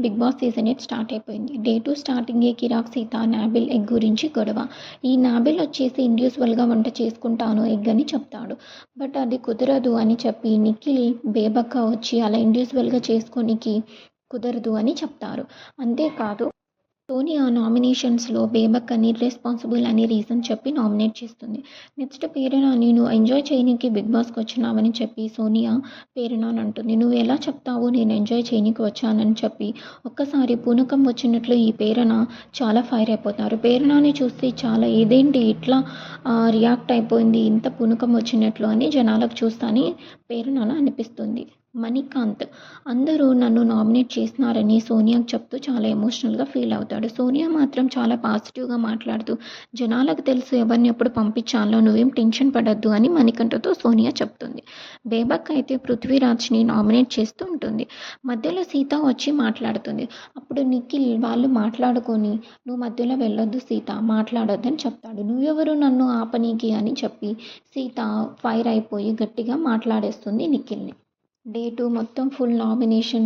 Big boss season 8 start అయిపోయింది. Day 2 స్టార్టింగే కిరాక్, Sita, Nabeel egg గురించి గొడవ. ఈ నాబిల్ వచ్చేసి ఇండివిజువల్‌గా వంట చేసుకుంటాను ఎగ్ అని చెప్తాడు. బట్ అది కుదరదు అని చెప్పి నిఖిల్, బేబక్క వచ్చి అలా ఇండివిజువల్‌గా చేసుకోనికి కుదరదు అని చెప్తారు. అంతేకాదు సోనియా నామినేషన్స్‌లో బేబక్కని ఇర్రెస్పాన్సిబుల్ అని రీజన్ చెప్పి నామినేట్ చేస్తుంది. నెక్స్ట్ పేరునాని నువ్వు ఎంజాయ్ చేయనీకి బిగ్ బాస్‌కి వచ్చినావని చెప్పి సోనియా పేరునాని అంటుంది. నువ్వు ఎలా చెప్తావు నేను ఎంజాయ్ చేయనీకి వచ్చానని చెప్పి. ఒక్కసారి పూనకం వచ్చినట్లు ఈ పేరున చాలా ఫైర్ అయిపోతారు. పేరునాని చూస్తే చాలా ఇదేంటి ఇట్లా రియాక్ట్ అయిపోయింది ఇంత పూనకం వచ్చినట్లు అని జనాలకు చూస్తానే పేరునాన అనిపిస్తుంది. మణికాంత్ అందరూ నన్ను నామినేట్ చేసినారని సోనియాకి చెప్తూ చాలా ఎమోషనల్‌గా ఫీల్ అవుతాడు. సోనియా మాత్రం చాలా పాజిటివ్‌గా మాట్లాడుతూ జనాలకు తెలుసు ఎవరిని ఎప్పుడు పంపించాలో నువ్వేం టెన్షన్ పడొద్దు అని మణికంఠతో సోనియా చెప్తుంది. బేబక్క అయితే పృథ్వీరాజ్‌ని నామినేట్ చేస్తూ ఉంటుంది. మధ్యలో సీత వచ్చి మాట్లాడుతుంది. అప్పుడు నిఖిల్ వాళ్ళు మాట్లాడుకొని నువ్వు మధ్యలో వెళ్ళొద్దు సీత మాట్లాడొద్దని చెప్తాడు. నువ్వెవరు నన్ను ఆపనీకి అని చెప్పి సీత ఫైర్ అయిపోయి గట్టిగా మాట్లాడేస్తుంది నిఖిల్‌ని. డే 2 మొత్తం ఫుల్ నామినేషన్